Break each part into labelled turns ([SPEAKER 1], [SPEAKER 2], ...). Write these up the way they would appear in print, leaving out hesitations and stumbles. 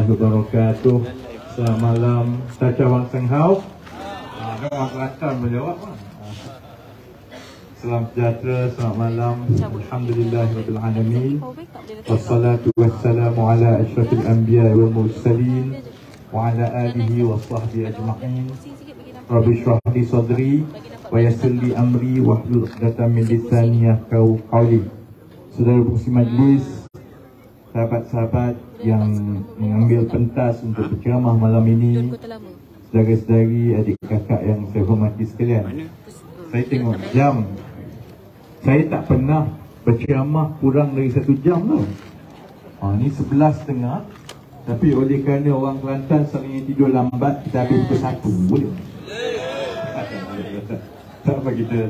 [SPEAKER 1] warahmatullahi wabarakatuh. Selamat malam Taca Wang Seng Hau. Orang Kelantan menjawab. Salam sejahtera, selamat malam. Alhamdulillahirabbil alamin. Wassalatu wassalamu ala asyrafil anbiya wal mursalin wa ala alihi wa sahbihi ajma'in. Rabbi shrah li sadri wa yassir li amri wahlul 'uqdatam min lisani yafqahu qawli. Saudara pengurusi majlis, sahabat-sahabat yang mengambil pentas untuk berceramah malam ini, saudara-saudari, adik kakak yang saya hormati sekalian. Saya tengok jam, saya tak pernah berceramah kurang dari 1 jam tau. Ni 11.30. Tapi oleh kerana orang Kelantan selalunya tidur lambat, kita habis pukul 1 boleh? Tak apa, kita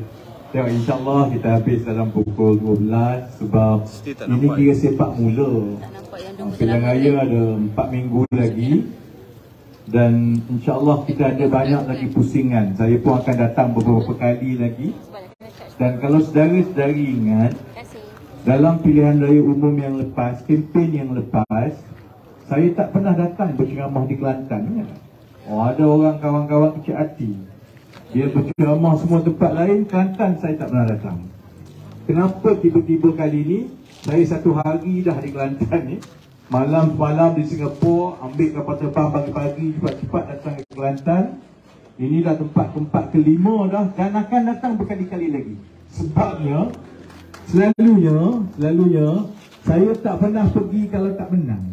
[SPEAKER 1] tengok, insyaAllah kita habis dalam pukul 12. Sebab ini kira sepak mula. Pilihan raya ada 4 minggu lagi. Dan insyaAllah kita ada banyak lagi pusingan. Saya pun akan datang beberapa kali lagi. Dan kalau saudara-saudari ingat, dalam pilihan raya umum yang lepas, kempen yang lepas, saya tak pernah datang berceramah di Kelantan. Ada orang kawan-kawan kecil hati, dia berceramah semua tempat lain, Kelantan saya tak pernah datang. Kenapa tiba-tiba kali ni saya 1 hari dah di Kelantan ni? Malam-malam di Singapura, ambil kapal terbang pagi-pagi, cepat-cepat datang ke Kelantan. Ini dah tempat kelima dah, dan akan datang berkali-kali lagi. Sebabnya Selalunya saya tak pernah pergi kalau tak menang.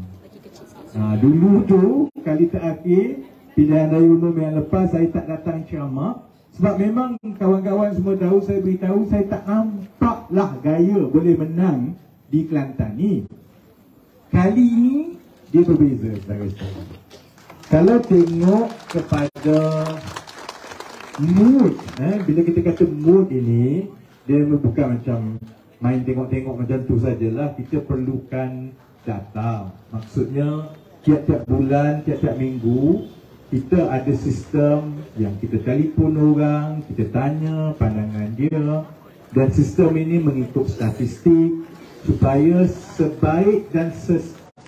[SPEAKER 1] Dulu tu kali terakhir pilihan raya umum yang lepas, saya tak datang ceramah. Sebab memang kawan-kawan semua tahu, saya beritahu saya tak nampaklah gaya boleh menang di Kelantan ni. Kali ini dia berbeza, saudara-saudara. Kalau tengok kepada mood, bila kita kata mood ini, dia bukan macam main tengok-tengok macam tu sajalah. Kita perlukan data. Maksudnya tiap-tiap bulan, tiap-tiap minggu, kita ada sistem yang kita telefon orang, kita tanya pandangan dia, dan sistem ini mengikut statistik supaya sebaik dan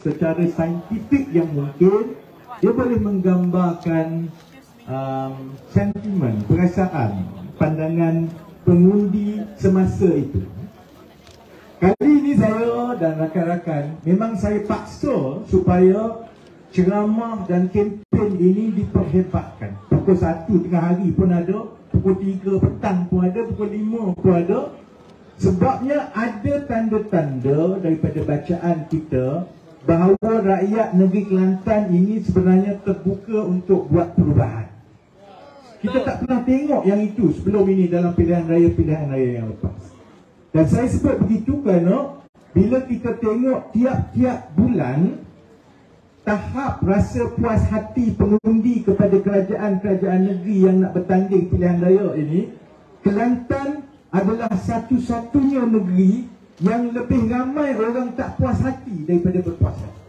[SPEAKER 1] secara saintifik yang mungkin dia boleh menggambarkan sentimen, perasaan, pandangan pengundi semasa itu. Kali ini saya dan rakan-rakan memang saya paksa supaya ceramah dan kempen ini diperhebatkan. Pukul 1 tengah hari pun ada, pukul 3 petang pun ada, pukul 5 pun ada. Sebabnya ada tanda-tanda daripada bacaan kita bahawa rakyat negeri Kelantan ini sebenarnya terbuka untuk buat perubahan. Kita tak pernah tengok yang itu sebelum ini dalam pilihan raya yang lepas. Dan saya sebut begitu kerana bila kita tengok tiap-tiap bulan tahap rasa puas hati pengundi kepada kerajaan-kerajaan negeri yang nak bertanding pilihan raya ini, Kelantan adalah satu-satunya negeri yang lebih ramai orang tak puas hati daripada berpuas hati.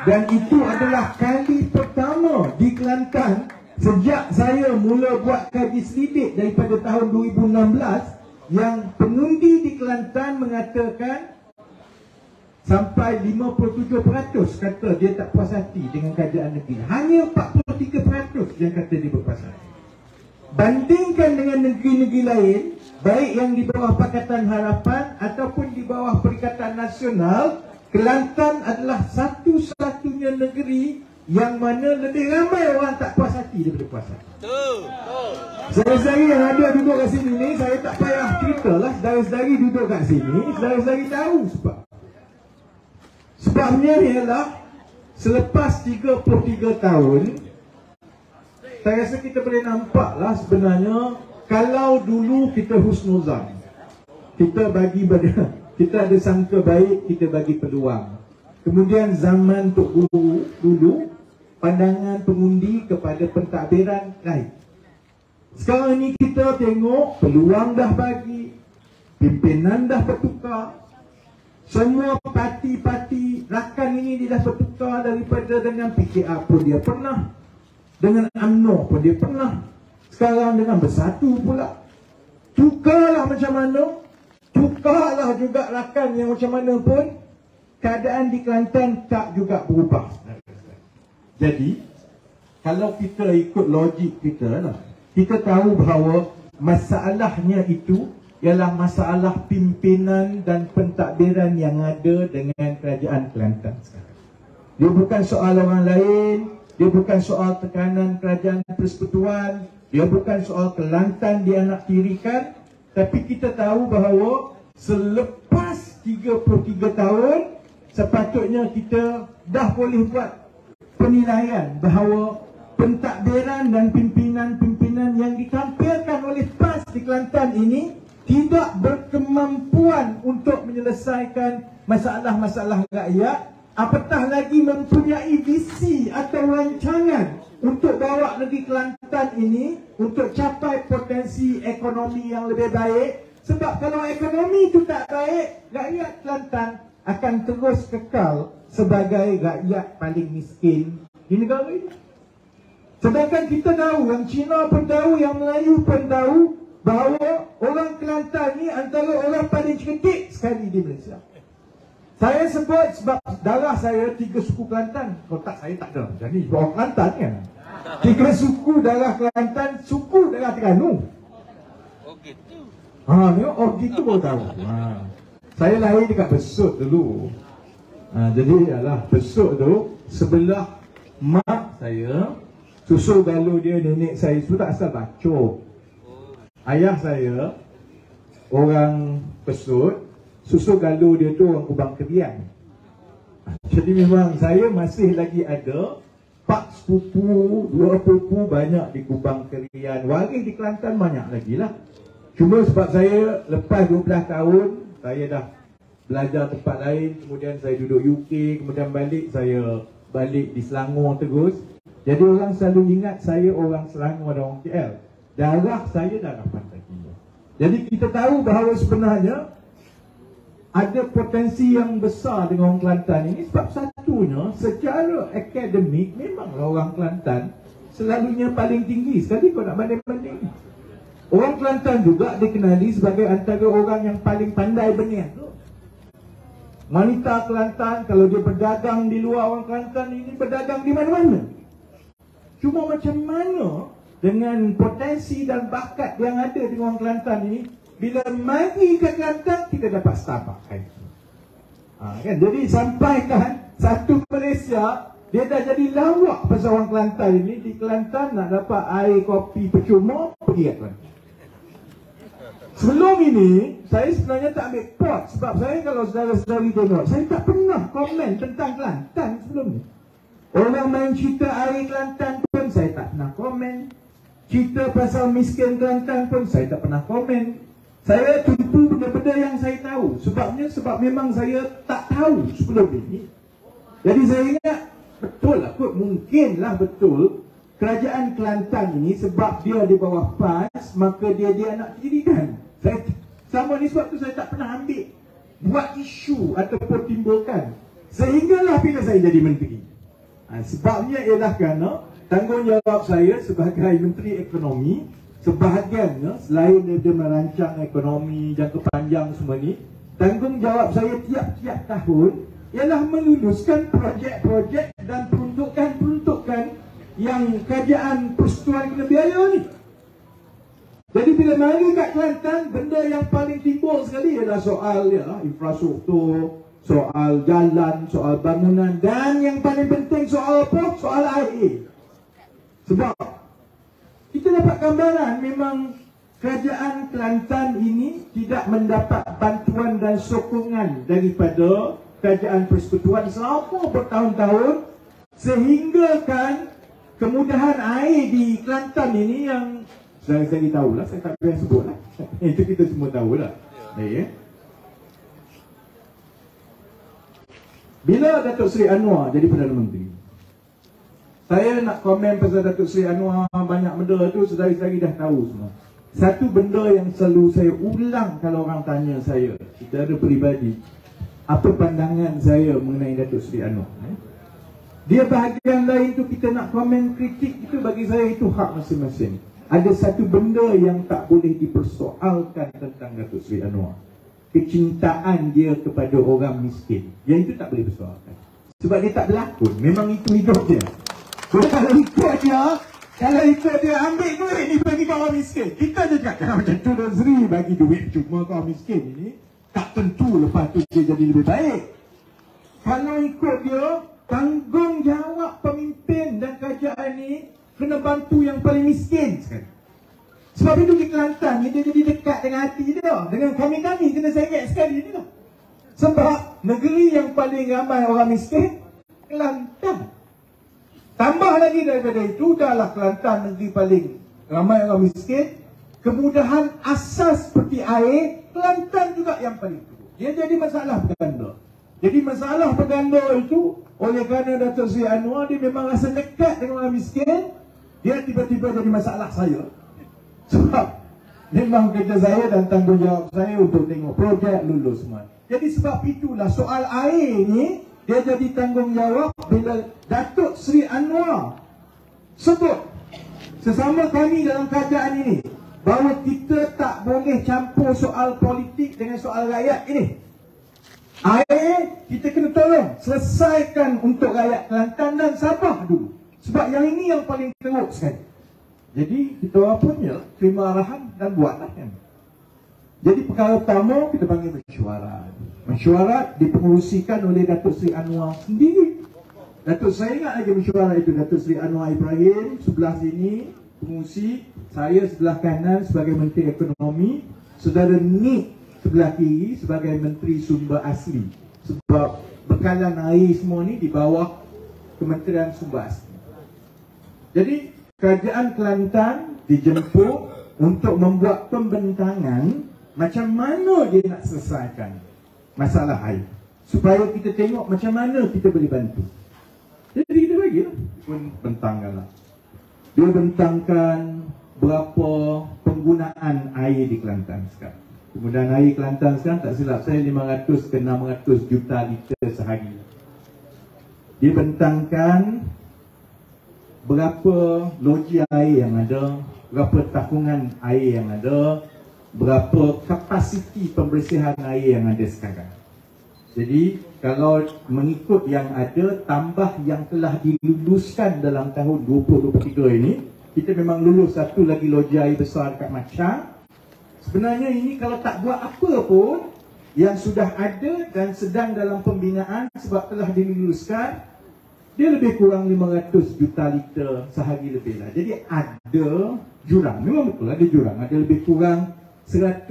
[SPEAKER 1] Dan itu adalah kali pertama di Kelantan sejak saya mula buat kaji selidik daripada tahun 2016 yang pengundi di Kelantan mengatakan sampai 57% kata dia tak puas hati dengan keadaan negeri. Hanya 43% yang kata dia berpuas hati. Bandingkan dengan negeri-negeri lain, baik yang di bawah Pakatan Harapan ataupun di bawah Perikatan Nasional, Kelantan adalah satu-satunya negeri yang mana lebih ramai orang tak puas hati daripada puas hati. Saudara-saudari yang ada duduk kat sini ni, saya tak payah ceritalah. Saudara-saudari duduk kat sini, saudara-saudari tahu sebab. Sebabnya ialah selepas 33 tahun, saya rasa kita boleh nampaklah sebenarnya kalau dulu kita husnuzan, kita kita ada sangka baik, kita bagi peluang. Kemudian zaman Tok Guru dulu, pandangan pengundi kepada pentadbiran lain. Sekarang ni kita tengok peluang dah bagi, pimpinan dah bertukar. Semua parti-parti rakan ini dia dah bertukar daripada dengan PKR pun dia pernah, dengan UMNO pun dia pernah, sekarang dengan Bersatu pula. Tukarlah macam mana, tukarlah juga rakan yang macam mana pun, keadaan di Kelantan tak juga berubah. Jadi, kalau kita ikut logik kita lah, kita tahu bahawa masalahnya itu ialah masalah pimpinan dan pentadbiran yang ada dengan kerajaan Kelantan sekarang. Dia bukan soal orang lain, dia bukan soal tekanan kerajaan persekutuan, dia bukan soal Kelantan dia nak tirikan, tapi kita tahu bahawa selepas 33 tahun sepatutnya kita dah boleh buat penilaian bahawa pentadbiran dan pimpinan-pimpinan yang ditampilkan oleh PAS di Kelantan ini tidak berkemampuan untuk menyelesaikan masalah-masalah rakyat, apatah lagi mempunyai visi atau rancangan untuk bawa negeri Kelantan ini untuk capai potensi ekonomi yang lebih baik. Sebab kalau ekonomi itu tak baik, rakyat Kelantan akan terus kekal sebagai rakyat paling miskin di negara ini. Sedangkan kita tahu, yang Cina pun tahu, yang Melayu pun tahu bahawa orang Kelantan ni antara orang paling cerdik sekali di Malaysia. Saya sebut sebab darah saya 3 suku Kelantan. Kalau tak, saya tak ada. Jadi orang Kelantan kan. 3 suku darah Kelantan, suku darah Terengganu.
[SPEAKER 2] Oh gitu.
[SPEAKER 1] Oh gitu baru tahu. Saya lahir dekat Besut dulu. Jadi ialah Besut tu sebelah mak saya, susu galuh dia nenek saya itu tak asal Bacok. Ayah saya orang Besut, susu galuh dia tu orang Kubang Kerian. Jadi memang saya masih lagi ada pak sepupu, 2 sepupu banyak di Kubang Kerian. Waris di Kelantan banyak lagi lah. Cuma sebab saya lepas 12 tahun saya dah belajar tempat lain, kemudian saya duduk UK, kemudian saya balik di Selangor terus. Jadi orang selalu ingat saya orang Selangor dan orang KL. Darah saya darah Pantai Timur. Jadi kita tahu bahawa sebenarnya ada potensi yang besar dengan orang Kelantan ini. Sebab satunya, secara akademik memanglah orang Kelantan selalunya paling tinggi sekali kalau nak banding-banding. Orang Kelantan juga dikenali sebagai antara orang yang paling pandai berniaga. Wanita Kelantan kalau dia berdagang di luar, orang Kelantan ini berdagang di mana-mana. Cuma macam mana dengan potensi dan bakat yang ada di orang Kelantan ini, bila mari ke Kelantan kita dapat Starbucks kan? Jadi sampaikan satu Malaysia dia dah jadi lawak pasal orang Kelantan ini. Di Kelantan nak dapat air kopi percuma, pergi ke Kelantan. Sebelum ini, saya sebenarnya tak ambil pot. Sebab saya kalau saudara-saudari tengok, saya tak pernah komen tentang Kelantan sebelum ni. Orang main cerita air Kelantan pun saya tak pernah komen. Cerita pasal miskin Kelantan pun saya tak pernah komen. Saya tumpu benda-benda yang saya tahu. Sebab memang saya tak tahu sebelum ini. Jadi saya ingat, betul lah kot, mungkinlah betul kerajaan Kelantan ini sebab dia di bawah PAS, maka dia nak dirikan. Sama ni sebab tu saya tak pernah ambil buat isu ataupun timbulkan sehinggalah bila saya jadi menteri. Sebabnya ialah kerana tanggungjawab saya sebagai Menteri Ekonomi, sebahagiannya selain dia merancang ekonomi jangka panjang semua ni, tanggungjawab saya tiap-tiap tahun ialah meluluskan projek-projek dan peruntukan-peruntukan yang kerajaan persekutuan kena biaya ni. Jadi bila mari kat Kelantan, benda yang paling timbul sekali adalah soal infrastruktur, soal jalan, soal bangunan, dan yang paling penting soal apa? Soal air. Sebab kita dapat gambaran memang kerajaan Kelantan ini tidak mendapat bantuan dan sokongan daripada kerajaan persekutuan selama bertahun-tahun, sehingga kan kemudahan air di Kelantan ini yang saya tahulah, saya tak payah sebut lah. Itu kita semua tahulah. Ya. Bila Datuk Seri Anwar jadi Perdana Menteri, saya nak komen pasal Datuk Seri Anwar banyak benda tu, saudari-saudari dah tahu semua. Satu benda yang selalu saya ulang kalau orang tanya saya secara peribadi, apa pandangan saya mengenai Datuk Seri Anwar. Dia bahagian lain tu kita nak komen kritik itu, bagi saya itu hak masing-masing. Ada satu benda yang tak boleh dipersoalkan tentang Datuk Seri Anwar. Kecintaan dia kepada orang miskin. Yang itu tak boleh dipersoalkan. Sebab dia tak berlakon. Memang itu hidup dia. Kalau ikut dia ambil duit ni bagi ke orang miskin. Kita je cakap jangan macam tu Sri, bagi duit cuma ke orang miskin ini. Tak tentu lepas tu dia jadi lebih baik. Kalau ikut dia, tanggungjawab pemimpin dan kerajaan ni kena bantu yang paling miskin sekali. Sebab itu di Kelantan ni dia jadi dekat dengan hati dia. Dengan kami-kami kena sengit sekali ni lah. Sebab negeri yang paling ramai orang miskin, Kelantan. Tambah lagi daripada itu, dahlah Kelantan negeri paling ramai orang miskin. Kemudahan asas seperti air, Kelantan juga yang paling teruk. Dia jadi masalah berganda. Jadi masalah berganda itu, oleh kerana Datuk Seri Anwar dia memang rasa dekat dengan orang miskin, dia tiba-tiba jadi masalah saya. Sebab memang kerja saya dan tanggungjawab saya untuk tengok projek lulus semua. Jadi sebab itulah soal air ni dia jadi tanggungjawab bila Datuk Seri Anwar sebut sesama kami dalam kerajaan ini bahawa kita tak boleh campur soal politik dengan soal rakyat ini. Air kita kena tolong selesaikan untuk rakyat Kelantan dan Sabah dulu. Sebab yang ini yang paling teruk sekali. Jadi kita orang pun ya terima arahan dan buatlah kan. Jadi perkara pertama kita panggil mesyuarat. Mesyuarat dipengerusikan oleh Datuk Seri Anwar sendiri. Datuk saya ingat lagi mesyuarat itu, Datuk Seri Anwar Ibrahim sebelah sini pengerusi, saya sebelah kanan sebagai Menteri Ekonomi, saudara Nik sebelah kiri sebagai Menteri Sumber Asli. Sebab bekalan air semua ni di bawah Kementerian Sumber Asli. Jadi kerajaan Kelantan dijemput untuk membuat pembentangan macam mana dia nak selesaikan masalah air, supaya kita tengok macam mana kita boleh bantu. Jadi kita bagilah pun bentangkanlah. Dia bentangkan berapa penggunaan air di Kelantan sekarang. Penggunaan air Kelantan sekarang tak silap saya 500 ke 600 juta liter sehari. Dia bentangkan berapa loji air yang ada, berapa takungan air yang ada, berapa kapasiti pembersihan air yang ada sekarang. Jadi kalau mengikut yang ada tambah yang telah diluluskan dalam tahun 2023 ini, kita memang lulus satu lagi loji air besar dekat Machang. Sebenarnya ini kalau tak buat apa pun, yang sudah ada dan sedang dalam pembinaan sebab telah diluluskan, dia lebih kurang 500 juta liter sehari lebih lah. Jadi ada jurang, memang betul ada jurang, ada lebih kurang 100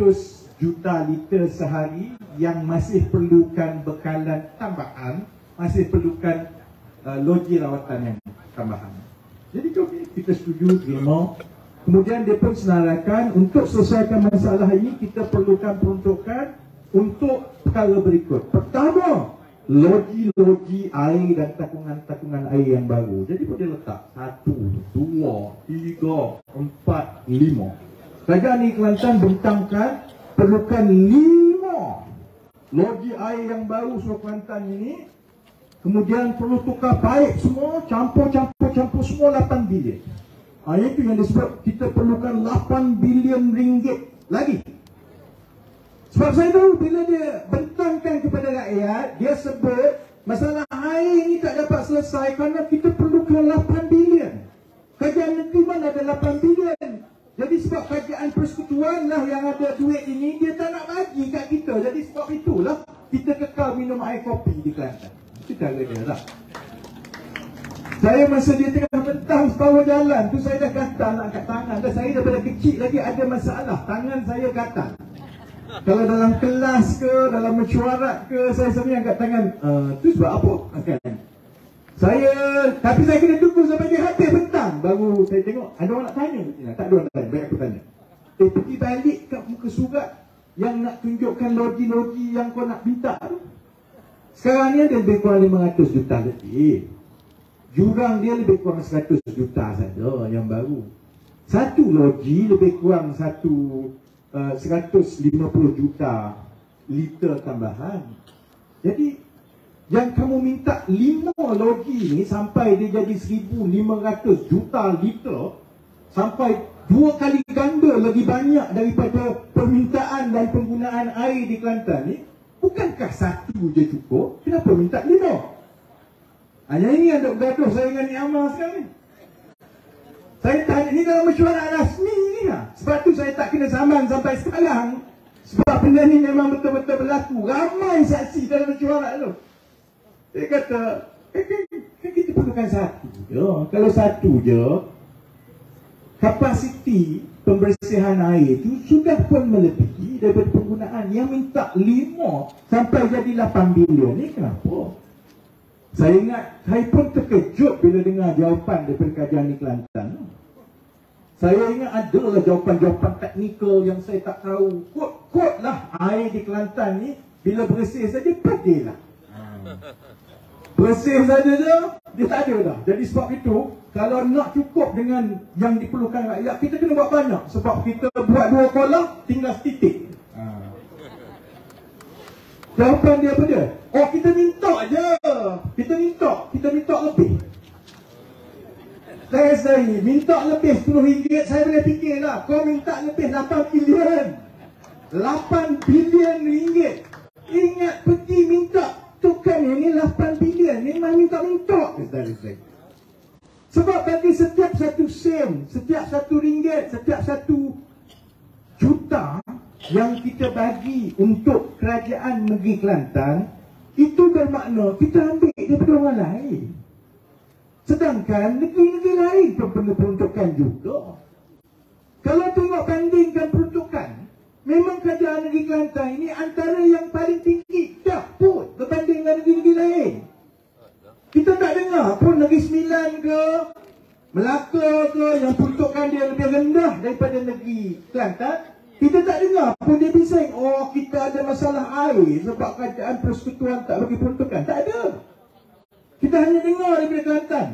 [SPEAKER 1] juta liter sehari yang masih perlukan bekalan tambahan, masih perlukan loji rawatan yang tambahan. Jadi kita setuju, terima. Kemudian dia pun senaraikan untuk selesaikan masalah ini kita perlukan peruntukan untuk perkara berikut. Pertama, loji-loji air dan takungan-takungan air yang baru. Jadi pun dia letak 1, 2, 3, 4, 5. Kerajaan di Kelantan bentangkan perlukan 5 loji air yang baru seluruh Kelantan ini. Kemudian perlu tukar paip semua, campur semua 8 bilion. Itu yang disebut kita perlukan 8 bilion ringgit lagi. Sebab saya tahu bila dia bentangkan kepada rakyat, dia sebut masalah air ini tak dapat selesai kerana kita perlukan 8 bilion. Kerajaan negeri mana ada 8 bilion? Jadi sebab kerajaan persekutuan lah yang ada duit ini, dia tak nak bagi kat kita. Jadi sebab itulah kita kekal minum air kopi di Kelantan. Itu cara dia lah. Saya masa dia tengah bentang separuh jalan tu, saya dah gatal nak angkat tangan. Dan saya daripada kecil lagi ada masalah, tangan saya gatal. Kalau dalam kelas ke, dalam mesyuarat ke, saya sering angkat tangan. Tu sebab apa? Tapi saya kena tunggu sampai dia habis bentang, baru saya tengok ada orang nak tanya. Tak ada orang tanya, baik aku tanya. Pergi balik kat muka surat yang nak tunjukkan loji-loji yang kau nak minta tu. Sekarang ni ada lebih kurang 500 juta lebih. Jurang dia lebih kurang 100 juta saja yang baru. Satu loji lebih kurang 150 juta liter tambahan. Jadi yang kamu minta 5 loji ni sampai dia jadi 1,500 juta liter, sampai 2 kali ganda lagi banyak daripada permintaan dan penggunaan air di Kelantan ni. Bukankah satu je cukup? Kenapa minta 5? Hanya ini yang dok gaduh saya dengan Nik Amar sekarang ni. Saya tanya, ni dalam mesyuarat rasmi ni lah. Sebab tu saya tak kena saman sampai sekarang. Sebab benda ni memang betul-betul berlaku. Ramai saksi dalam mesyuarat tu. Dia kata, kan kita perlukan satu je. Kalau satu je, kapasiti pembersihan air itu sudah pun melebihi daripada penggunaan. Yang minta 5 sampai jadi 8 bilion ni kenapa? Saya ingat, saya pun terkejut bila dengar jawapan daripada kajian di Kelantan. Saya ingat adalah jawapan-jawapan teknikal yang saya tak tahu. Kod-kod lah air di Kelantan ni, bila bersih saja, pedih lah. Bersih saja dia tak ada dah. Jadi sebab itu, kalau nak cukup dengan yang diperlukan rakyat, kita kena buat banyak. Sebab kita buat 2 kolam, tinggal setitik. Jawapan dia apa dia? Oh, kita minta je. Kita minta lebih. Saya minta lebih RM10, saya boleh fikirlah. Kau minta lebih 8 bilion. 8 bilion ringgit. Ingat pergi minta tukar ini 8 bilion. Memang minta-minta. Sebab bagi setiap satu sen, setiap satu ringgit, setiap satu juta yang kita bagi untuk kerajaan negeri Kelantan, itu bermakna kita ambil daripada orang lain. Sedangkan negeri-negeri lain pun perlu peruntukan juga. Kalau tengok bandingkan peruntukan, memang kerajaan negeri Kelantan ini antara yang paling tinggi dah pun berbanding dengan negeri-negeri lain. Kita tak dengar pun Negeri Sembilan ke Melaka ke yang peruntukan dia lebih rendah daripada negeri Kelantan. Kita tak dengar pun dia bising, oh kita ada masalah air sebab kerajaan persekutuan tak bagi peruntukan. Tak ada. Kita hanya dengar daripada Kelantan.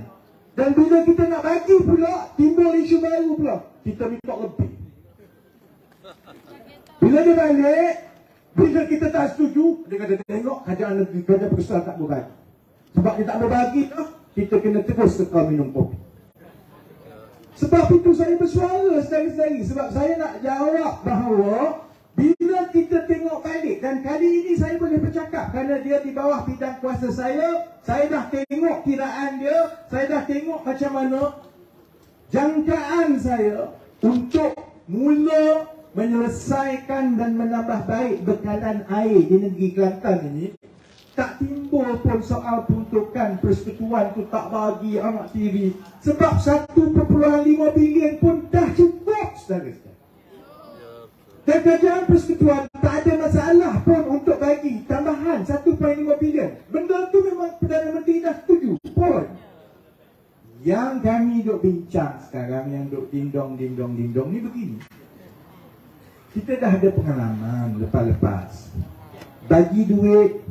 [SPEAKER 1] Dan bila kita nak bagi pula, timbul isu baru pula. Kita minta lebih. Bila dia balik, bila kita tak setuju, dia kata tengok kerajaan negeri, kerajaan persekutuan tak berbagi. Sebab dia tak berbagi, kita kena terus tekal minum kopi. Sebab itu saya bersuara sedari-sedari. Sebab saya nak jawab bahawa bila kita tengok balik, dan kali ini saya boleh bercakap kerana dia di bawah bidang kuasa saya dah tengok kiraan dia, saya dah tengok macam mana jangkaan saya untuk mula menyelesaikan dan menambah baik bekalan air di negeri Kelantan ini. Tak timbul pun soal peruntukan persekutuan tu tak bagi anak tiri. Sebab 1.5 bilion pun dah cukup, saudara-saudara. Dan kerajaan persekutuan tak ada masalah pun untuk bagi tambahan 1.5 bilion. Benda tu memang Perdana Menteri dah setuju pun. Yang kami duk bincang sekarang, yang duk ding-dong ni begini. Kita dah ada pengalaman lepas-lepas. Bagi duit,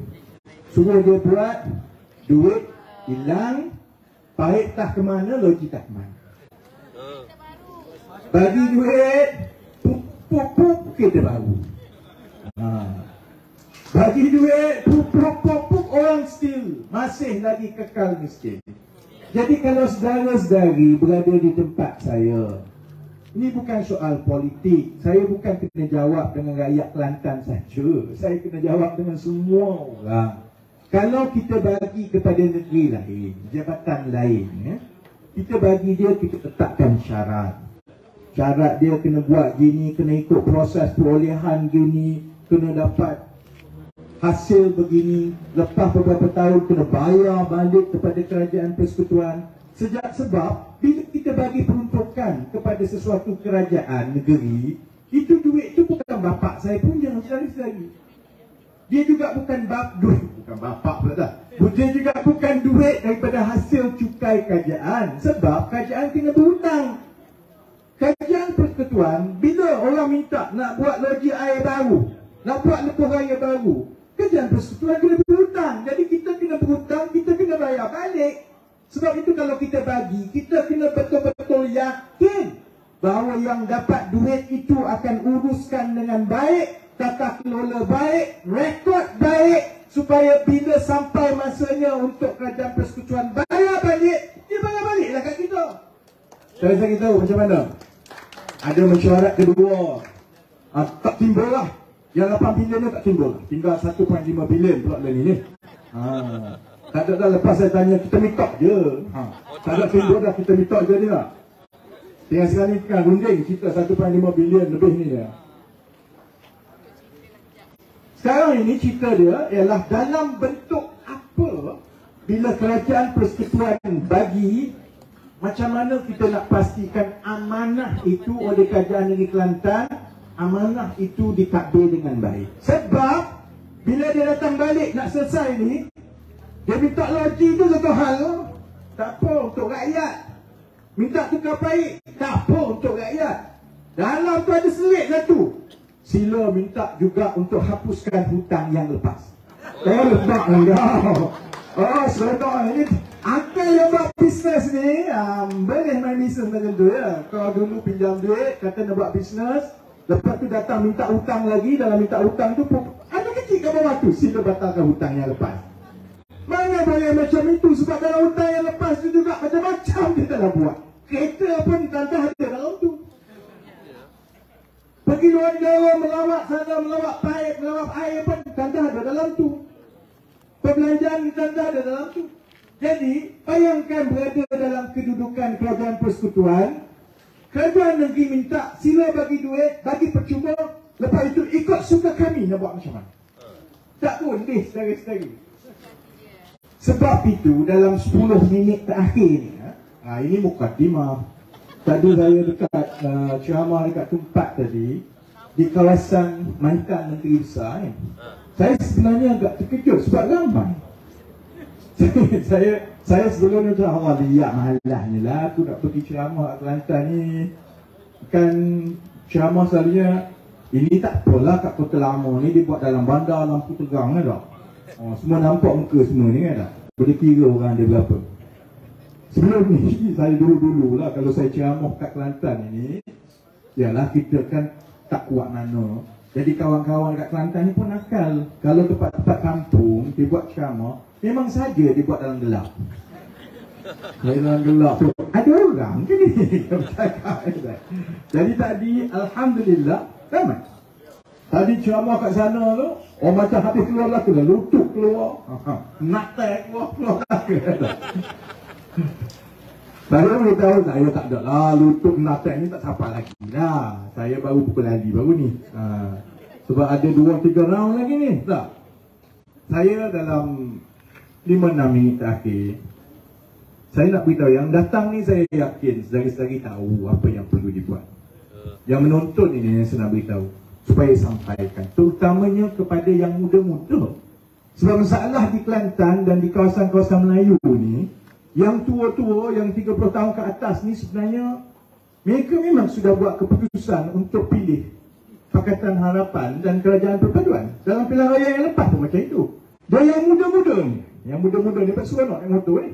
[SPEAKER 1] suruh dia buat, duit hilang, pahit tak ke mana, logik tak ke mana. Bagi duit, pupuk kita baru. Bagi duit, pupuk orang still masih lagi kekal miskin. Jadi kalau saudara-saudari berada di tempat saya, ini bukan soal politik. Saya bukan kena jawab dengan rakyat Kelantan saja. Saya kena jawab dengan semua orang. Kalau kita bagi kepada negeri lain, jabatan lain, kita bagi dia, kita letakkan syarat. Syarat dia kena buat gini, kena ikut proses perolehan gini, kena dapat hasil begini, lepas beberapa tahun kena bayar balik kepada kerajaan persekutuan. Sebab bila kita bagi peruntukan kepada sesuatu kerajaan negeri, itu duit itu bukan bapak saya pun, jangan lagi. Dia juga bukan bapak pula dah. Dia juga bukan duit daripada hasil cukai kerajaan. Sebab kerajaan kena berhutang. Kerajaan persekutuan, bila orang minta nak buat loji air baru, nak buat lebuh raya baru, kerajaan persekutuan kena berhutang. Jadi kita kena berhutang, kita kena bayar balik. Sebab itu kalau kita bagi, kita kena betul-betul yakin bahawa yang dapat duit itu akan uruskan dengan baik, tata kelola baik, rekod baik, supaya bila sampai masanya untuk kerajaan persekutuan bayar balik, dia bayar baliklah kat kita. Saya bagi tahu macam mana. Ada mesyuarat kedua, tak timbul lah. Yang 8 bilion ni tak timbul. Tinggal 1.5 bilion pula dari ni. Tak ada dah, lepas saya tanya, kita minta je. Tak ada tinduk dah, kita minta je dia. Yang sekarang ni kan runding kita 1.5 bilion lebih ni dia. Sekarang ini cerita dia ialah dalam bentuk apa bila kerajaan persekutuan bagi, macam mana kita nak pastikan amanah itu oleh Kerajaan Negeri Kelantan, amanah itu ditakbir dengan baik. Sebab bila dia datang balik nak selesai ni, dia minta loji tu satu hal, tak apa untuk rakyat. Minta tukar baik, tak apa untuk rakyat. Dalam tu ada selit satu. Sila minta juga untuk hapuskan hutang yang lepas. Letak kau. Oh, sebentar ni. Akal yang buat bisnes ni, boleh main bisnes macam tu ya. Kalau dulu pinjam duit, kata nak buat bisnes, lepas tu datang minta hutang lagi, dalam minta hutang tu, ada kecil kat bawah tu, sila batalkan hutang yang lepas. Mana boleh macam itu, sebab dalam hutang yang lepas tu juga macam-macam dia telah buat. Kereta pun tantah ada dalam tu. Pergi luar negara, melawat sana, melawat paip, melawat air pun tantah ada dalam tu. Perbelanjaan tantah ada dalam tu. Jadi, bayangkan berada dalam kedudukan kerajaan persekutuan, kerajaan negeri minta sila bagi duit, bagi percuma, lepas itu ikut suka kami nak buat macam mana. Tak boleh setara-setara. Sebab itu dalam 10 minit terakhir ni, ini mukadimah. Tadi saya dekat ceramah dekat tempat tadi, di kawasan Mantan Negeri Besar ni. Saya sebenarnya agak terkejut sebab ramai. Saya sebelum ni Allah lihat malahnya lah, aku nak pergi ceramah kat Kelantan ni. Kan ceramah selalunya, ini tak apalah kat Kota Lama ni, dia buat dalam bandar lampu tegang kan tak? Semua nampak muka semua ni kan tak? Boleh kira orang dia berapa. Sebelum ni, saya dulu-dulu lah kalau saya ceramah kat Kelantan ini, yalah kita kan tak kuat mana. Jadi kawan-kawan kat Kelantan ni pun nakal. Kalau tempat-tempat kampung, dia buat ceramah, memang saja dia buat dalam gelap. Dalam gelap tu, ada orang ke ni? Jadi tadi, Alhamdulillah, ramai. Tadi ceramah kat sana tu, macam habis keluar lah, kena lutut keluar. Nak tak keluar ke? Saya beritahu saya tak ada lah, lutut natak ni tak sampai lagi lah. Saya baru pukul lali baru ni. Sebab ada 2-3 round lagi ni. Tak. Saya dalam 5-6 minit terakhir, saya nak beritahu yang datang ni saya yakin sedari-sedari tahu apa yang perlu dibuat. Yang menonton ini yang saya nak beritahu supaya sampaikan, terutamanya kepada yang muda-muda. Sebab masalah di Kelantan dan di kawasan-kawasan Melayu ni, yang tua-tua, yang 30 tahun ke atas ni sebenarnya mereka memang sudah buat keputusan untuk pilih Pakatan Harapan dan Kerajaan Perpaduan dalam pilihan raya yang lepas pun macam itu. Dan yang muda-muda ni tak seronok naik motor ni.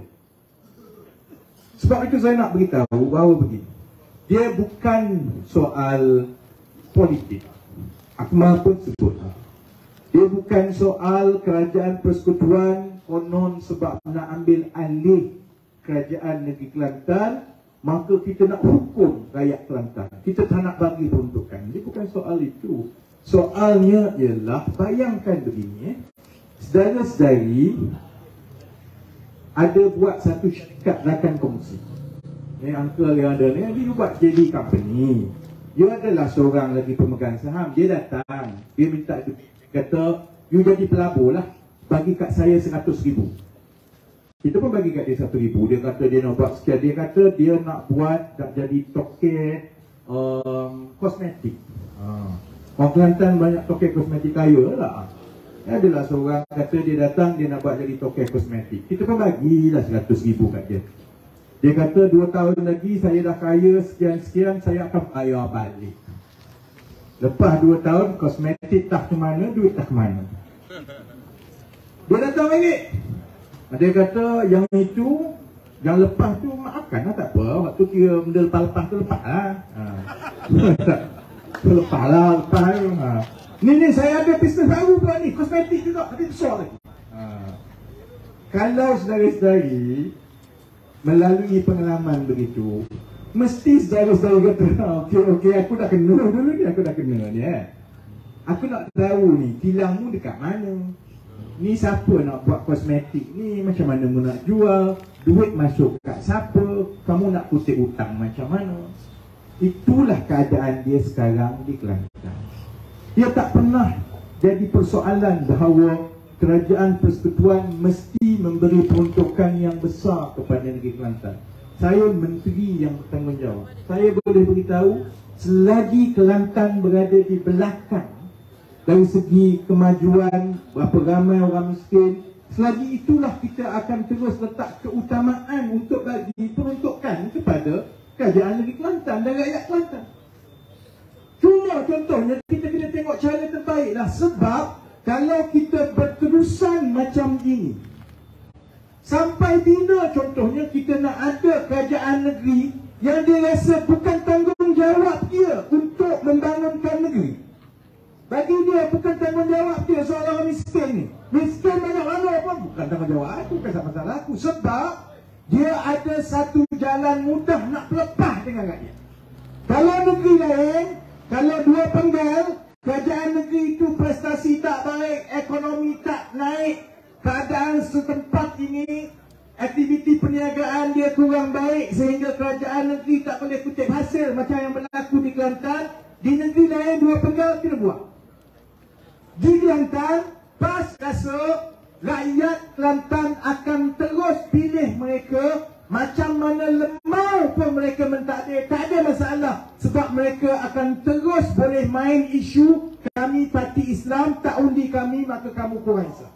[SPEAKER 1] Sebab itu saya nak beritahu bahawa begini, dia bukan soal politik. Akmal pun sebut, dia bukan soal kerajaan persekutuan konon sebab nak ambil alih Kerajaan Negeri Kelantan, maka kita nak hukum rakyat Kelantan. Kita tak nak bagi peruntukan. Dia bukan soal itu. Soalnya ialah, bayangkan begini, saudara-saudari ada buat satu syarikat rakan kongsi. Uncle yang ada ni, dia buat JD company. Dia adalah seorang lagi pemegang saham. Dia datang, dia minta, dia kata, you jadi pelabur lah, bagi kat saya 100,000. Kita pun bagi kat dia 1,000. Dia kata dia nak buat sekian. Dia kata dia nak buat, nak jadi toke kosmetik. Orang Kelantan banyak toke kosmetik kaya lah. Adalah seorang kata dia datang, dia nak buat jadi toke kosmetik. Kita pun bagilah 100,000 kat dia. Dia kata 2 tahun lagi saya dah kaya sekian-sekian, saya akan bayar balik. Lepas 2 tahun, kosmetik tak ke mana, duit tak ke mana. Dia datang balik. Dia kata yang itu, yang lepas tu maafkan lah, tak apa. Waktu kira benda lepas-lepas tu lepas lah. Lepas lah, lepas lah. Ni saya ada bisnes baru pula ni, kosmetik juga, tapi besar lagi. Kalau saudara-saudari melalui pengalaman begitu, mesti saudara-saudari kata, okey, aku dah kena dulu ni, aku dah kena ni. Aku nak tahu ni, kilangmu dekat mana? ni siapa nak buat kosmetik ni, macam mana mu nak jual, duit masuk kat siapa, kamu nak kutip hutang macam mana. Itulah keadaan dia sekarang di Kelantan. Dia tak pernah jadi persoalan bahawa kerajaan persekutuan mesti memberi peruntukan yang besar kepada negeri Kelantan. Saya menteri yang bertanggungjawab. Saya boleh beritahu, selagi Kelantan berada di belakang dari segi kemajuan, berapa ramai orang miskin, selagi itulah kita akan terus letak keutamaan untuk bagi peruntukan kepada kerajaan negeri Kelantan dan rakyat Kelantan. Cuma contohnya kita kena tengok cara terbaiklah, sebab kalau kita berterusan macam ini, sampai bila contohnya kita nak ada kerajaan negeri yang dia rasa bukan tanggungjawab dia untuk membangunkan negeri. Bagi dia bukan tanggungjawab dia soal orang miskin ni. Miskin banyak mana pun bukan tanggungjawab aku, bukan masalah aku. Sebab dia ada satu jalan mudah nak pelepah dengan rakyat. Kalau negeri lain, kalau dua penggal, kerajaan negeri itu prestasi tak baik, ekonomi tak naik, keadaan setempat ini, aktiviti perniagaan dia kurang baik sehingga kerajaan negeri tak boleh kutip hasil macam yang berlaku di Kelantan. Di negeri lain dua penggal kita buat. Di Kelantan, PAS rasa rakyat Kelantan akan terus pilih mereka. Macam mana lemau pun mereka mentakdir, tak ada masalah, sebab mereka akan terus boleh main isu kami parti Islam, tak undi kami maka kamu kurang Islam.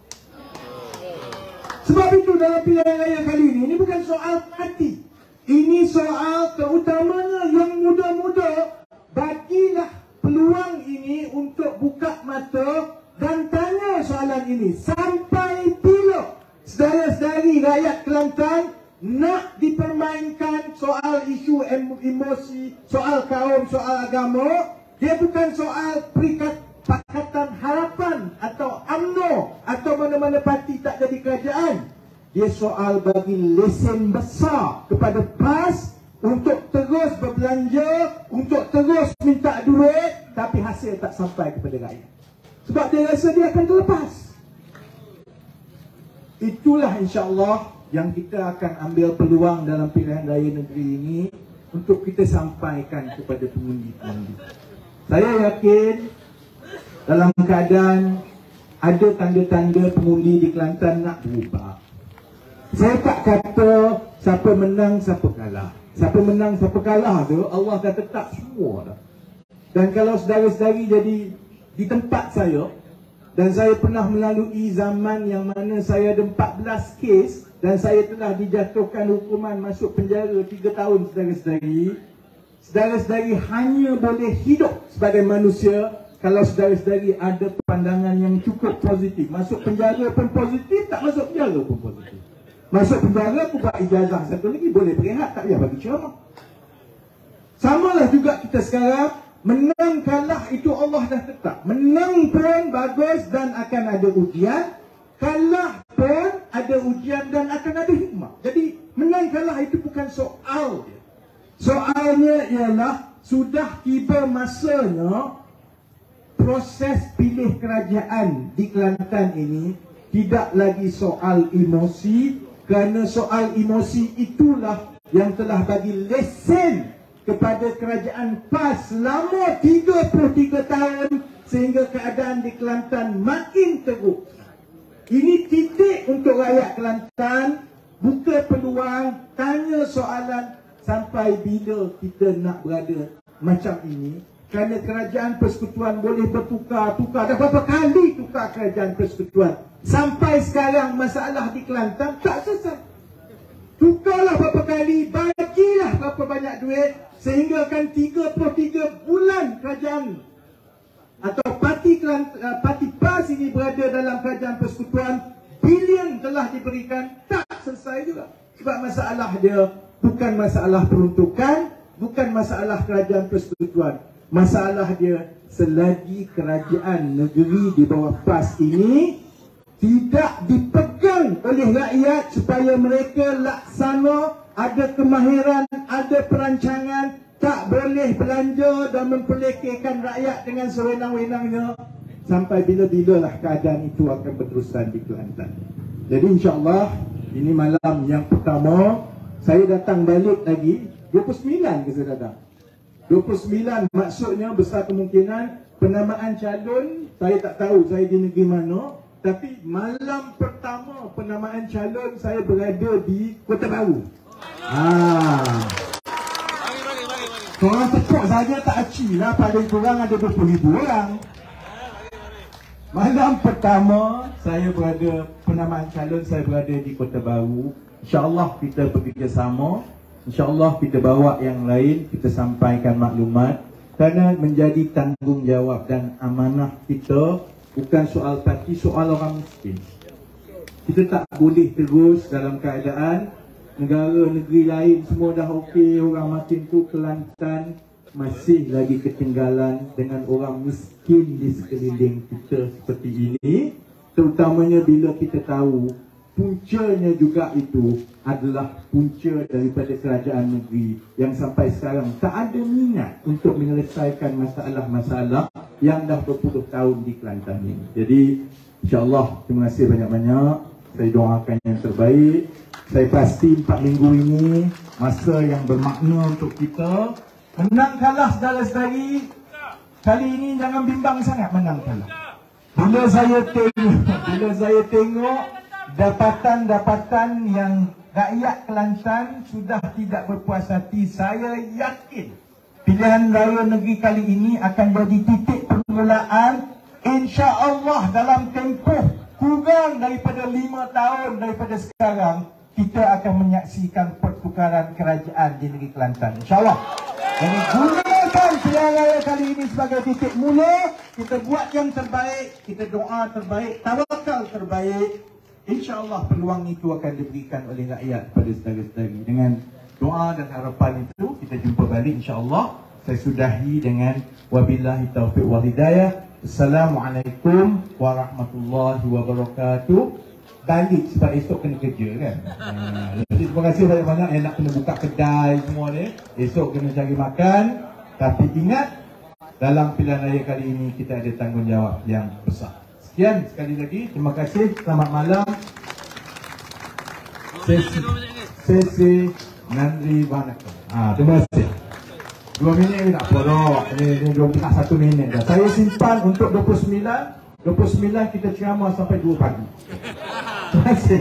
[SPEAKER 1] Sebab itu dalam pilihan raya kali ini bukan soal parti, ini soal keutamanya yang muda-muda. Bagilah peluang ini untuk buka mata dan tanya soalan ini. Sampai bila saudara-saudari rakyat Kelantan nak dipermainkan soal isu emosi, soal kaum, soal agama? Dia bukan soal Pakatan Harapan atau UMNO atau mana-mana parti tak jadi kerajaan. Dia soal bagi lesen besar kepada PAS untuk terus berbelanja, untuk terus minta duit, tapi hasil tak sampai kepada rakyat. Sebab dia rasa dia akan terlepas. Itulah insya-Allah yang kita akan ambil peluang dalam pilihan raya negeri ini untuk kita sampaikan kepada pengundi-pengundi. Saya yakin dalam keadaan ada tanda-tanda pengundi di Kelantan nak berubah. Saya tak kata siapa menang, siapa kalah. Siapa menang, siapa kalah tu Allah dah tetap semua dah. Dan kalau saudara-saudari jadi di tempat saya, dan saya pernah melalui zaman yang mana saya ada 14 kes dan saya telah dijatuhkan hukuman masuk penjara 3 tahun, saudara-saudari. Saudara-saudari hanya boleh hidup sebagai manusia kalau saudara-saudari ada pandangan yang cukup positif. Masuk penjara pun positif, tak masuk penjara pun positif. Masuk penjara buka ijazah satu lagi, boleh berehat, tak payah bagi ceramah. Samalah juga kita sekarang, menang kalah itu Allah dah tetap. Menang pun bagus dan akan ada ujian, kalah pun ada ujian dan akan ada hikmah. Jadi menang kalah itu bukan soal dia. Soalnya ialah sudah tiba masanya proses pilih kerajaan di Kelantan ini tidak lagi soal emosi, kerana soal emosi itulah yang telah bagi lesen kepada kerajaan PAS selama 33 tahun sehingga keadaan di Kelantan makin teruk. Ini titik untuk rakyat Kelantan, buka peluang, tanya soalan sampai bila kita nak berada macam ini. Kerana kerajaan persekutuan boleh bertukar-tukar. Dah berapa kali tukar kerajaan persekutuan. Sampai sekarang masalah di Kelantan tak selesai. Tukarlah berapa kali, bagilah berapa banyak duit, sehingga kan 33 bulan kerajaan atau parti PAS ini berada dalam kerajaan persekutuan, bilion telah diberikan, tak selesai juga. Sebab masalah dia bukan masalah peruntukan, bukan masalah kerajaan persekutuan. Masalah dia selagi kerajaan negeri di bawah PAS ini tidak dipegang oleh rakyat supaya mereka laksana, ada kemahiran, ada perancangan, tak boleh belanja dan mempelekehkan rakyat dengan sewenang-wenangnya. sampai bila-bila lah keadaan itu akan berterusan di Kelantan. Jadi insya-Allah ini malam yang pertama saya datang balik lagi 29 ke saya datang. 29 maksudnya besar kemungkinan penamaan calon saya tak tahu saya di negeri mana, tapi malam pertama penamaan calon saya berada di Kota Baru. Korang tepuk saja tak aci lah, paling kurang ada 20,000 orang. Malam pertama saya berada, penamaan calon saya berada di Kota Baru. InsyaAllah kita bekerjasama, InsyaAllah kita bawa yang lain, kita sampaikan maklumat. Kerana menjadi tanggungjawab dan amanah kita, bukan soal parti, soal orang miskin. Kita tak boleh terus dalam keadaan negara negeri lain semua dah okey, orang makin tu, Kelantan masih lagi ketinggalan dengan orang miskin di sekeliling kita seperti ini. Terutamanya bila kita tahu puncanya juga itu adalah punca daripada kerajaan negeri yang sampai sekarang tak ada minat untuk menyelesaikan masalah-masalah yang dah berpuluh tahun di Kelantan ini. Jadi insya-Allah terima kasih banyak-banyak. Saya doakan yang terbaik. Saya pasti 4 minggu ini masa yang bermakna untuk kita. Menang kalah saudara-saudari, kali ini jangan bimbang sangat menang kalah. Bila saya tengok dapatan-dapatan yang rakyat Kelantan sudah tidak berpuas hati, saya yakin pilihan raya negeri kali ini akan jadi titik permulaan. Insya-Allah dalam tempoh kurang daripada 5 tahun daripada sekarang, kita akan menyaksikan pertukaran kerajaan di negeri Kelantan, insya-Allah. Jadi gunakan pilihan raya kali ini sebagai titik mula. Kita buat yang terbaik, kita doa terbaik, tawakal terbaik. InsyaAllah peluang itu akan diberikan oleh rakyat pada saudara-saudari. Dengan doa dan harapan itu, kita jumpa balik insyaAllah. Saya sudahi dengan wabillahi taufiq wal hidayah. Assalamualaikum warahmatullahi wabarakatuh. Balik sebab esok kena kerja kan. Jadi terima kasih banyak-banyak yang nak kena buka kedai semua ni. Esok kena cari makan. Tapi ingat, dalam pilihan raya kali ini kita ada tanggungjawab yang besar. Sekian sekali lagi, terima kasih, selamat malam. Sesi Nandri Vanakkam. Terima kasih. 2 minit ni tak apa. Ini 1 minit dah. Saya simpan untuk 29 kita ceramah sampai 2 pagi. Terima kasih.